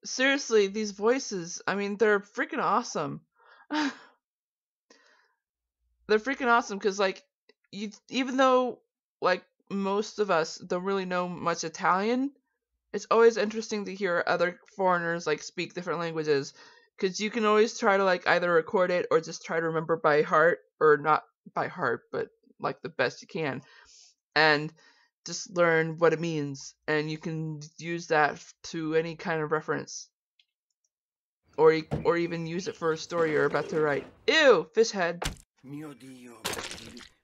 seriously, these voices, I mean, they're freaking awesome. They're freaking awesome because, like, even though, like, most of us don't really know much Italian, it's always interesting to hear other foreigners, like, speak different languages, because you can always try to, like, either record it or just try to remember by heart, or not by heart, but, like, the best you can, and just learn what it means, and you can use that to any kind of reference. Or even use it for a story you're about to write. Ew! Fish head. Mio Dio,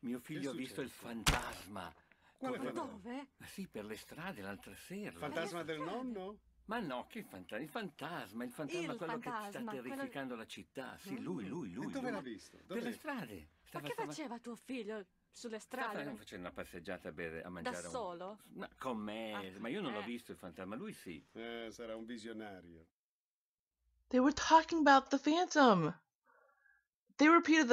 mio figlio ha visto il fantasma. Dove? Sì, per le strade l'altra sera. Il fantasma del nonno? Ma no, che fantasma? Il fantasma, quello che sta terrificando la città. Sì, lui. E dove l'ha visto? Per le strade. Ma che faceva tuo figlio sulle strade? Stava facendo una passeggiata a mangiare Da solo? No, con me, ma io non l'ho visto il fantasma, lui sì. Sarà un visionario. They were talking about the Phantom. They repeated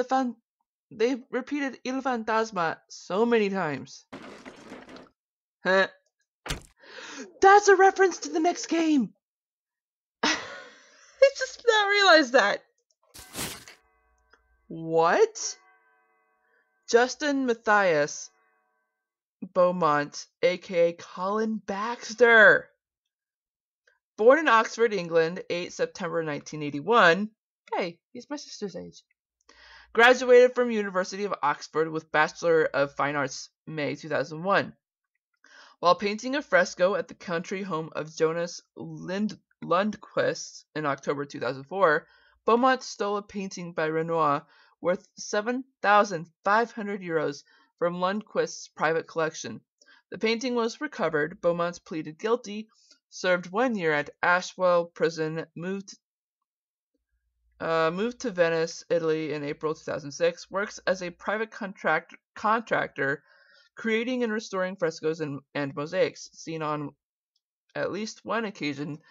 Il Fantasma so many times. Huh. That's a reference to the next game. I just not realized that. What? Justin Matthias Beaumont, aka Colin Baxter. Born in Oxford, England, 8 September 1981. Hey, he's my sister's age. Graduated from University of Oxford with Bachelor of Fine Arts, May 2001. While painting a fresco at the country home of Jonas Lundquist in October 2004, Beaumont stole a painting by Renoir worth €7,500 from Lundquist's private collection. The painting was recovered. Beaumont pleaded guilty, served 1 year at Ashwell Prison, moved to Venice, Italy in April 2006, works as a private contractor, creating and restoring frescoes and mosaics, seen on at least one occasion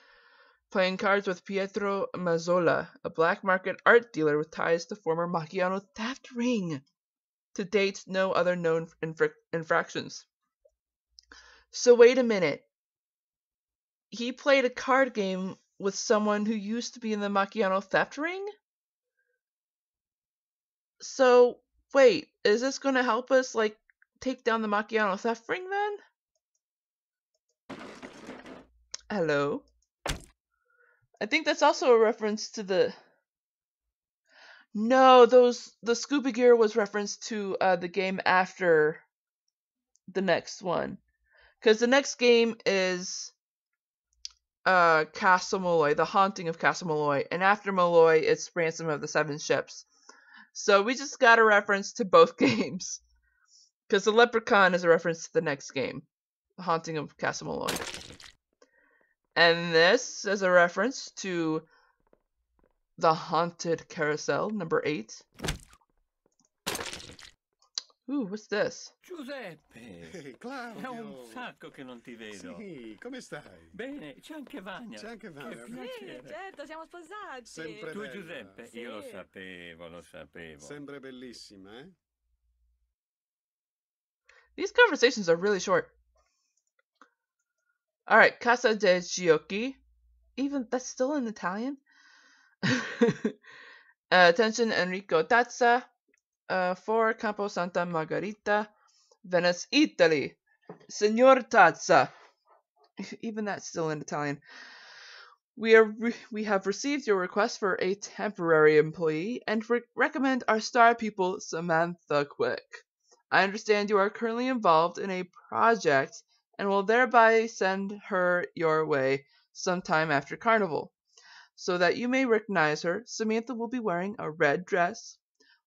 playing cards with Pietro Mazzola, a black market art dealer with ties to former Machiano theft ring. To date, no other known infractions. So wait a minute. He played a card game with someone who used to be in the Machiano theft ring? So, wait, is this going to help us, like, take down the Machiano theft ring then? Hello? I think that's also a reference to the... No, the scuba gear was referenced to the game after the next one. Because the next game is Castle Malloy, The Haunting of Castle Malloy, and after Malloy, it's Ransom of the Seven Ships. So we just got a reference to both games. Because the Leprechaun is a reference to the next game, The Haunting of Castle Malloy. And this is a reference to The Haunted Carousel, number 8. Ooh, what's this? Giuseppe! Ehi, Claudio! È un sacco che non ti vedo. Sì, come stai? Bene, c'è anche Vania. C'è anche Vania. Che Sì, piacere. certo, siamo sposati. Sempre Tu e bella. Giuseppe? Sì. Io lo sapevo. Sempre bellissima, eh? These conversations are really short. Alright, Casa de Giocchi. Even, that's still in Italian? Attention, Enrico Tazza. For Campo Santa Margherita, Venice, Italy. Signor Tazza. Even that's still in Italian. We have received your request for a temporary employee and recommend our star pupil, Samantha Quick. I understand you are currently involved in a project and will thereby send her your way sometime after Carnival. So that you may recognize her, Samantha will be wearing a red dress,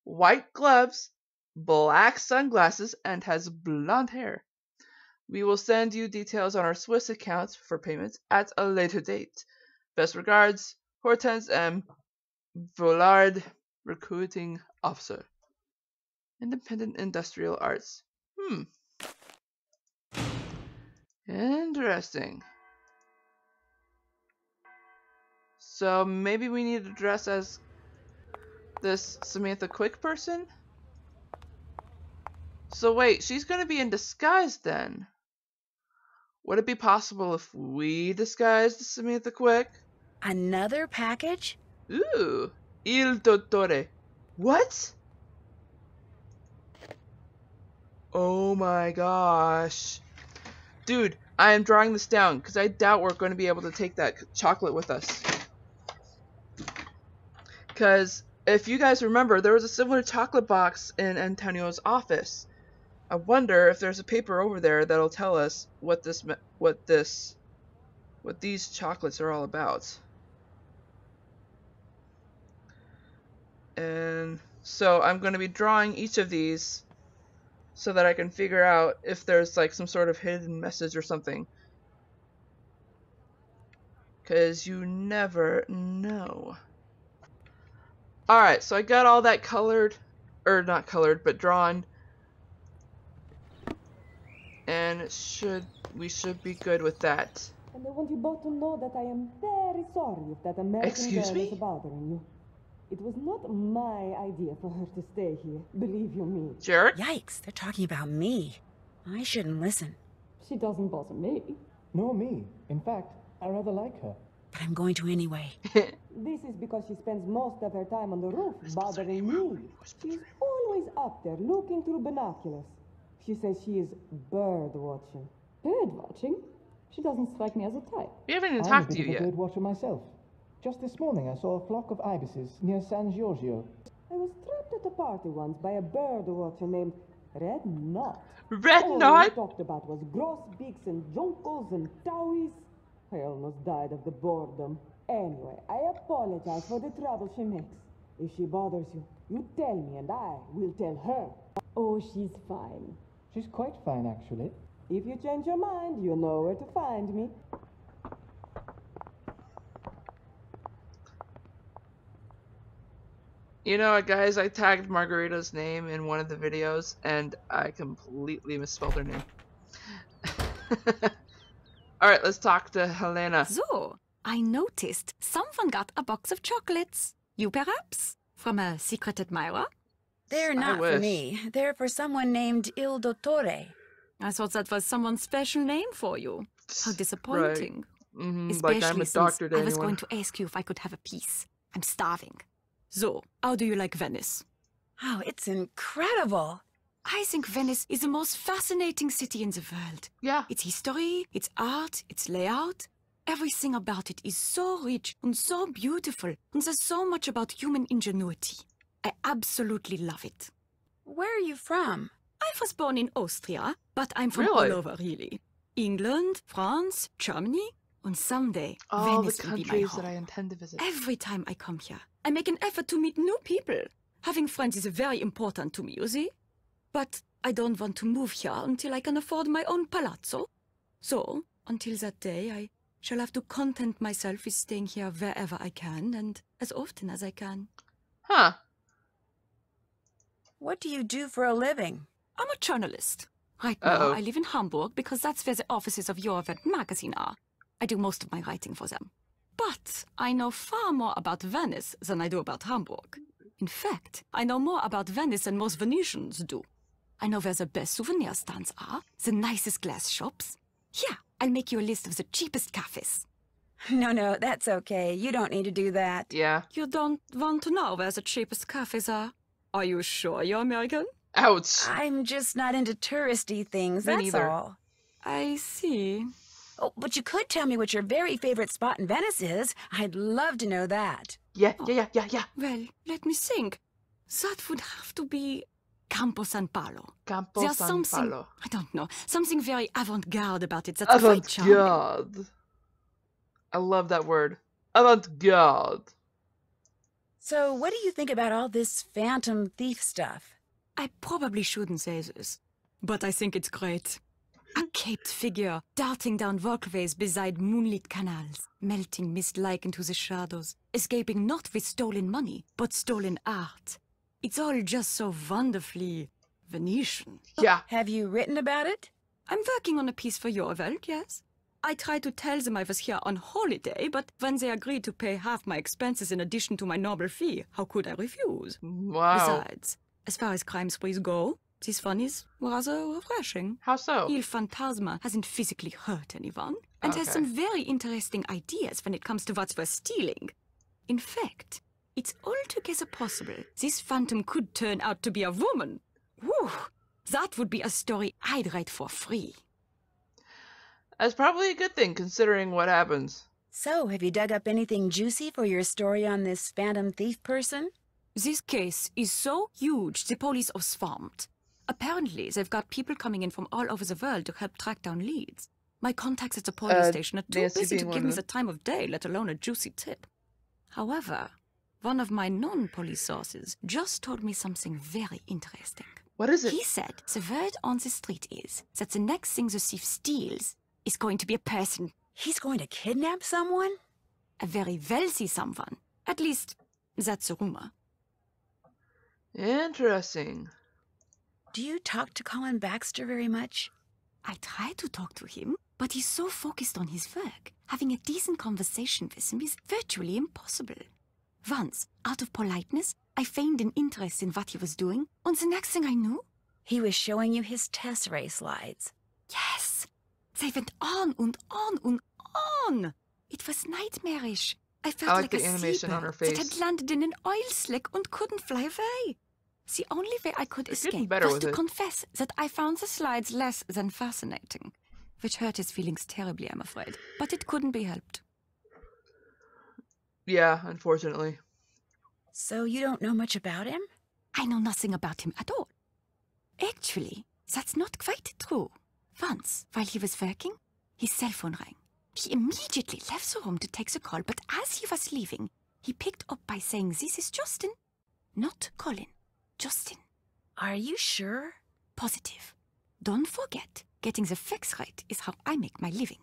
white gloves, black sunglasses, and has blonde hair. We will send you details on our Swiss account for payments at a later date. Best regards, Hortense M. Vollard, Recruiting Officer. Independent Industrial Arts. Interesting. So maybe we need to dress as this Samantha Quick person? So wait, she's gonna be in disguise then. Would it be possible if we disguised Samantha Quick? Another package? Ooh. Il dottore. What? Oh my gosh. Dude, I am drawing this down because I doubt we're going to be able to take that chocolate with us. Because if you guys remember, there was a similar chocolate box in Antonio's office. I wonder if there's a paper over there that'll tell us what these chocolates are all about. And so I'm going to be drawing each of these so that I can figure out if there's like some sort of hidden message or something. Because you never know. Alright, so I got all that colored, or not colored, but drawn. And we should be good with that. And I want you both to know that I am very sorry if that American Excuse girl me? is bothering you. It was not my idea for her to stay here, believe you me. Jerk? Yikes, they're talking about me. I shouldn't listen. She doesn't bother me. Nor me. In fact, I rather like her. But I'm going to anyway. This is because she spends most of her time on the roof bothering me. She's always up there looking through binoculars. She says she is bird watching. Bird watching? She doesn't strike me as a type. We haven't even I'm talked a to bit you of a yet. bird watcher myself. Just this morning I saw a flock of ibises near San Giorgio. I was trapped at a party once by a bird watcher named Red Knot. Red All Knot? we talked about was grosbeaks and jonkos and towies. I almost died of the boredom. Anyway, I apologize for the trouble she makes. If she bothers you, you tell me and I will tell her. Oh, she's fine. She's quite fine, actually. If you change your mind, you know where to find me. You know what, guys? I tagged Margarita's name in one of the videos, and I completely misspelled her name. Alright, let's talk to Helena. So, I noticed someone got a box of chocolates. You perhaps? From a secret admirer? They're I not for wish. me. They're for someone named Il Dottore. I thought that was someone's special name for you. How disappointing. Like I'm a Especially doctor to since I was anyone. going to ask you if I could have a piece. I'm starving. So, how do you like Venice? Oh, it's incredible. I think Venice is the most fascinating city in the world. Yeah. Its history, its art, its layout, everything about it is so rich and so beautiful, and there's so much about human ingenuity. I absolutely love it. Where are you from? I was born in Austria, but I'm from Really? all over, really. England, France, Germany, and someday All the Venice will be my countries home. that I intend to visit. Every time I come here, I make an effort to meet new people. Having friends is very important to me, you see? But I don't want to move here until I can afford my own palazzo. So, until that day, I shall have to content myself with staying here wherever I can and as often as I can. Huh. What do you do for a living? I'm a journalist. Right now, I live in Hamburg because that's where the offices of Your Event magazine are. I do most of my writing for them. But I know far more about Venice than I do about Hamburg. In fact, I know more about Venice than most Venetians do. I know where the best souvenir stands are, the nicest glass shops. Here, I'll make you a list of the cheapest cafes. No, that's okay. You don't need to do that. Yeah. You don't want to know where the cheapest cafes are? Are you sure you're American? Ouch. I'm just not into touristy things, Me that's neither. all. I see. Oh, but you could tell me what your very favorite spot in Venice is. I'd love to know that. Yeah. Well, let me think. That would have to be Campo San Paolo. Campo There's San something, Paolo. I don't know, something very avant-garde about it that's quite charming. Avant-garde. I love that word. Avant-garde. So, what do you think about all this phantom thief stuff? I probably shouldn't say this, but I think it's great. A caped figure darting down walkways beside moonlit canals, melting mist-like into the shadows, escaping not with stolen money, but stolen art. It's all just so wonderfully Venetian. Yeah. Have you written about it? I'm working on a piece for your Welt, yes. I tried to tell them I was here on holiday, but when they agreed to pay half my expenses in addition to my normal fee, how could I refuse? Wow. Besides, as far as crime sprees go, this one is rather refreshing. How so? Il Fantasma hasn't physically hurt anyone. and has some very interesting ideas when it comes to what's worth stealing. In fact, it's altogether possible this phantom could turn out to be a woman. Whew, that would be a story I'd write for free. That's probably a good thing, considering what happens. So, have you dug up anything juicy for your story on this phantom thief person? This case is so huge, the police are swamped. Apparently, they've got people coming in from all over the world to help track down leads. My contacts at the police station are too busy to give me the time of day, let alone a juicy tip. However, one of my non-police sources just told me something very interesting. What is it? He said the word on the street is that the next thing the thief steals is going to be a person. He's going to kidnap someone? A very wealthy someone. At least, that's a rumor. Interesting. Do you talk to Colin Baxter very much? I try to talk to him, but he's so focused on his work. Having a decent conversation with him is virtually impossible. Once, out of politeness, I feigned an interest in what he was doing, and the next thing I knew... He was showing you his tesserae slides. Yes! They went on and on and on! It was nightmarish. I felt like the animation on her seabird that face. had landed in an oil slick and couldn't fly away. The only way I could escape better was with to it. confess that I found the slides less than fascinating, which hurt his feelings terribly, I'm afraid. But it couldn't be helped. Yeah, unfortunately. So you don't know much about him? I know nothing about him at all. Actually, that's not quite true. Once, while he was working, his cell phone rang. He immediately left the room to take the call, but as he was leaving, he picked up by saying, "This is Justin." Not Colin. Justin. Are you sure? Positive. Don't forget, getting the facts right is how I make my living.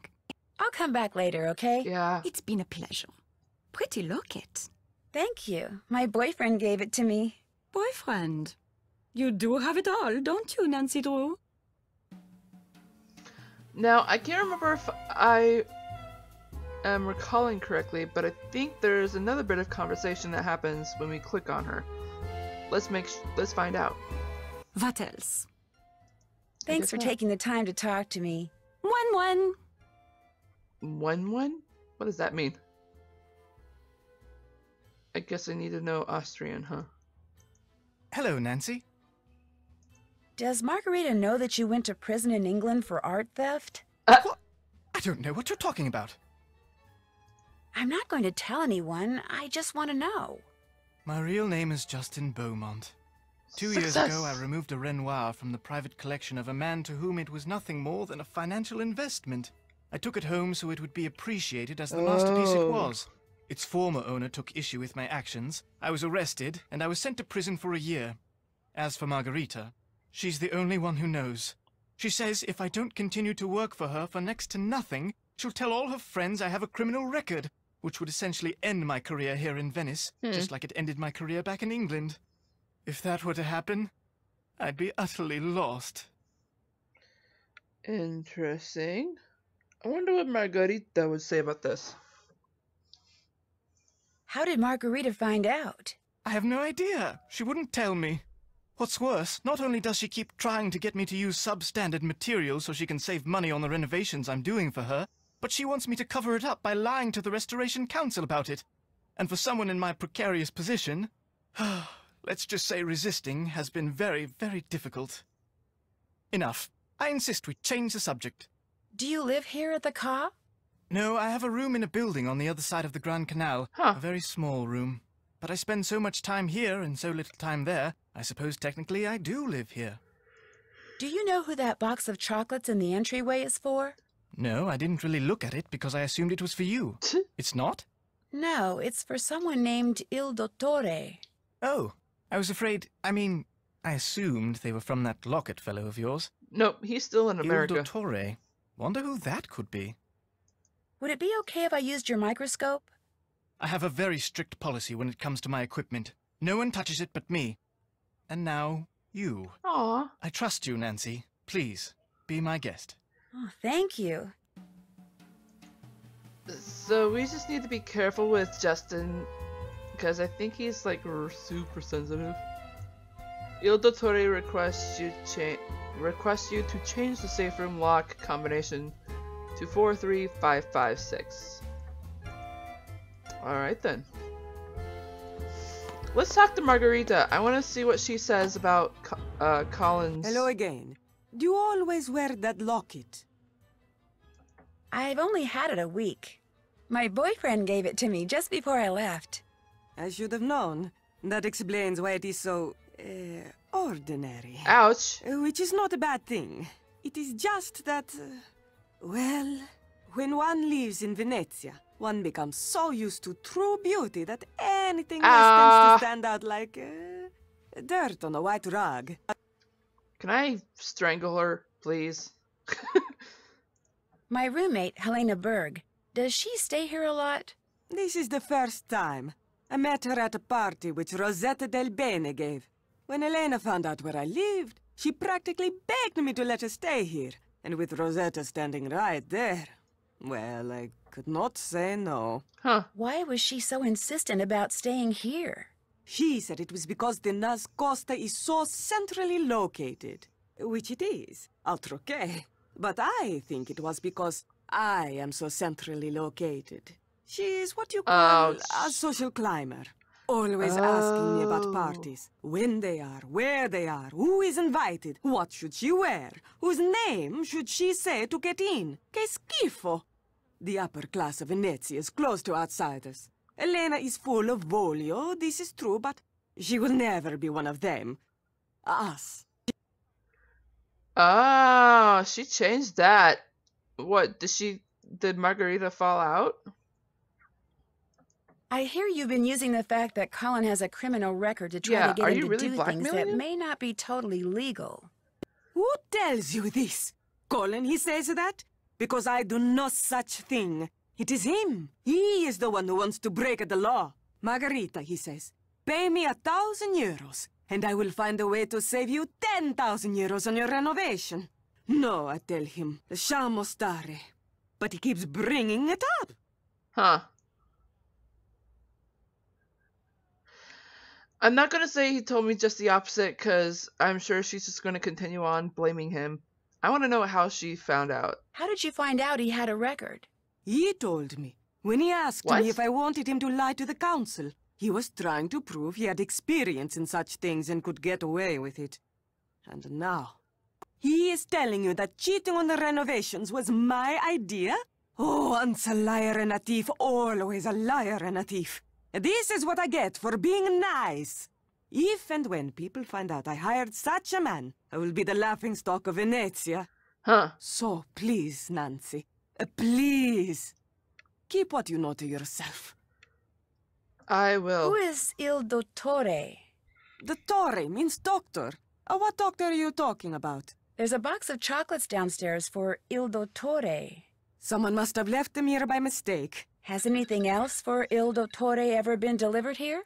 I'll come back later, okay? Yeah. It's been a pleasure. Pretty locket. Thank you. My boyfriend gave it to me. Boyfriend. You do have it all, don't you, Nancy Drew? Now, I can't remember if I am recalling correctly, but I think there's another bit of conversation that happens when we click on her. Let's find out. What else? Thanks for taking the time to talk to me. 1-1. 1-1? What does that mean? I guess I need to know Austrian, huh? Hello, Nancy. Does Margarita know that you went to prison in England for art theft? What? I don't know what you're talking about. I'm not going to tell anyone. I just want to know. My real name is Justin Beaumont. 2 years ago, I removed a Renoir from the private collection of a man to whom it was nothing more than a financial investment. I took it home so it would be appreciated as the masterpiece it was. Its former owner took issue with my actions. I was arrested, and I was sent to prison for a year. As for Margarita, she's the only one who knows. She says if I don't continue to work for her for next to nothing, she'll tell all her friends I have a criminal record, which would essentially end my career here in Venice, just like it ended my career back in England. If that were to happen, I'd be utterly lost. Interesting. I wonder what Margarita would say about this. How did Margarita find out? I have no idea. She wouldn't tell me. What's worse, not only does she keep trying to get me to use substandard materials so she can save money on the renovations I'm doing for her, but she wants me to cover it up by lying to the Restoration Council about it. And for someone in my precarious position, let's just say resisting has been very, very difficult. Enough. I insist we change the subject. Do you live here at the Ca? No, I have a room in a building on the other side of the Grand Canal. A very small room. But I spend so much time here and so little time there, I suppose technically I do live here. Do you know who that box of chocolates in the entryway is for? No, I didn't really look at it because I assumed it was for you. It's not? No, it's for someone named Il Dottore. Oh, I was afraid, I assumed they were from that Locket fellow of yours. Nope, he's still in America. Il Dottore. Wonder who that could be. Would it be okay if I used your microscope? I have a very strict policy when it comes to my equipment. No one touches it but me. And now, you. Aww. I trust you, Nancy. Please, be my guest. Oh, thank you. So we just need to be careful with Justin, because I think he's like super sensitive. Il Dottore requests you to change the safe room lock combination 243556. Alright then. Let's talk to Margarita. I want to see what she says about Colin's... Hello again. Do you always wear that locket? I've only had it a week. My boyfriend gave it to me just before I left. I should have known. That explains why it is so... ordinary. Ouch. Which is not a bad thing. It is just that... well... when one lives in Venezia, one becomes so used to true beauty that anything else tends to stand out like... dirt on a white rug. Can I strangle her, please? My roommate, Helena Berg, does she stay here a lot? This is the first time. I met her at a party which Rosetta del Bene gave. When Helena found out where I lived, she practically begged me to let her stay here. And with Rosetta standing right there, well, I could not say no. Huh. Why was she so insistent about staying here? She said it was because the Nascosta is so centrally located. Which it is, outroché. But I think it was because I am so centrally located. She's what you call a social climber. Always asking me about parties. When they are, where they are, who is invited, what should she wear, whose name should she say to get in. Che schifo! The upper class of Venezia is closed to outsiders. Helena is full of voglio, this is true, but she will never be one of them. Us. Ah, she changed that. What, did Margarita fall out? I hear you've been using the fact that Colin has a criminal record to try to get him to do things that may not be totally legal. Who tells you this? Colin, he says that? Because I do no such thing. It is him. He is the one who wants to break the law. Margarita, he says, pay me 1,000 euros, and I will find a way to save you 10,000 euros on your renovation. No, I tell him, lasciamo stare. But he keeps bringing it up. Huh. I'm not gonna say he told me just the opposite, because I'm sure she's just gonna continue on blaming him. I want to know how she found out. How did you find out he had a record? He told me. When he asked me if I wanted him to lie to the council, he was trying to prove he had experience in such things and could get away with it. And now, he is telling you that cheating on the renovations was my idea? Oh, once a liar and a thief, always a liar and a thief. This is what I get for being nice. If and when people find out I hired such a man, I will be the laughingstock of Venezia. Huh. So please, Nancy, please, keep what you know to yourself. I will. Who is Il Dottore? Dottore means doctor. What doctor are you talking about? There's a box of chocolates downstairs for Il Dottore. Someone must have left them here by mistake. Has anything else for Il Dottore ever been delivered here?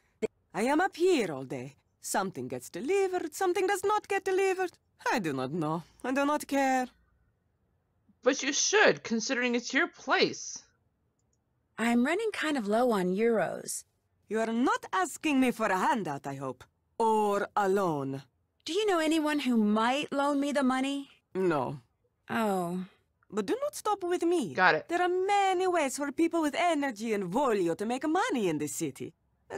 I am up here all day. Something gets delivered, something does not get delivered. I do not know. I do not care. But you should, considering it's your place. I'm running kind of low on euros. You are not asking me for a handout, I hope. Or a loan. Do you know anyone who might loan me the money? No. Oh. But do not stop with me. Got it. There are many ways for people with energy and voglio to make money in this city.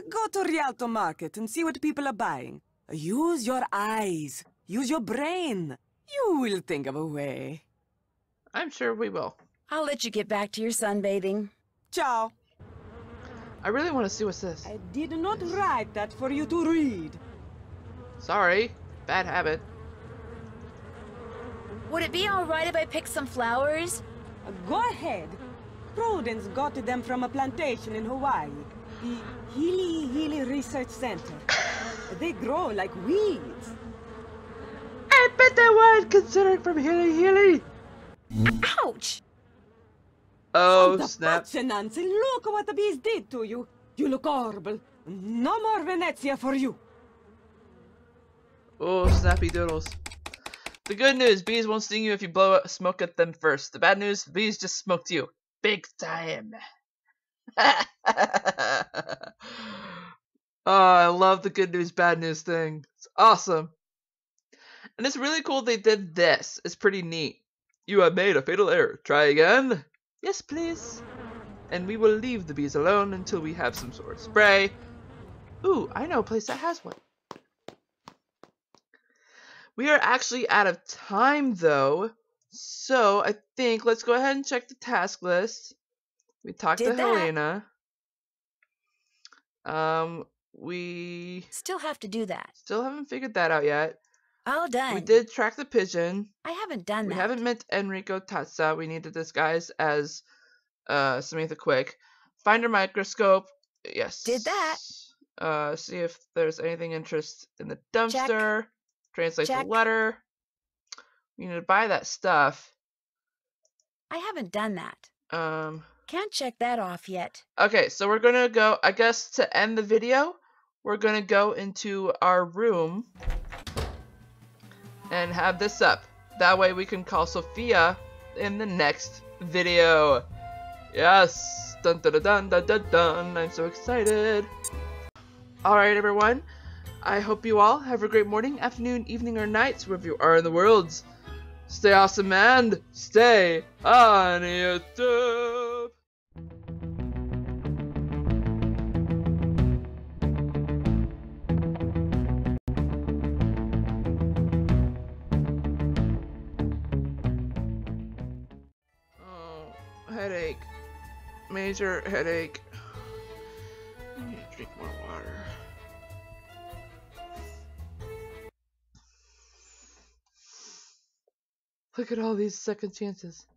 Go to Rialto Market and see what people are buying. Use your eyes. Use your brain. You will think of a way. I'm sure we will. I'll let you get back to your sunbathing. Ciao. I really want to see what's this. I did not write that for you to read. Sorry. Bad habit. Would it be all right if I picked some flowers? Go ahead. Prudence got them from a plantation in Hawaii. The Healy Research Center. They grow like weeds. I bet they would, considering from Healy. Ouch! Oh, Santa snap. Pace, Nancy, look what the bees did to you. You look horrible. No more Venezia for you. Oh, snappy doodles. The good news, bees won't sting you if you blow smoke at them first. The bad news, bees just smoked you. Big time. Oh, I love the good news, bad news thing. It's awesome. And it's really cool they did this. It's pretty neat. You have made a fatal error. Try again. Yes, please. And we will leave the bees alone until we have some sort of spray. Ooh, I know a place that has one. We are actually out of time, though. So, I think let's go ahead and check the task list. We talked to Helena. We still have to do that. Still haven't figured that out yet. All done. We did track the pigeon. I haven't done that. We haven't met Enrico Tazza. We need to disguise as Samantha Quick. Find her microscope. Yes. Did that. See if there's anything interest in the dumpster. Check. Translate the letter. We need to buy that stuff. I haven't done that. Can't check that off yet. Okay, so we're gonna go, I guess to end the video, we're gonna go into our room and have this up. That way we can call Sophia in the next video. Yes! Dun dun dun dun dun dun. I'm so excited. Alright everyone, I hope you all have a great morning, afternoon, evening, or night, wherever you are in the world. Stay awesome and stay on YouTube! Headache. Major headache. I need to drink more water. Look at all these second chances.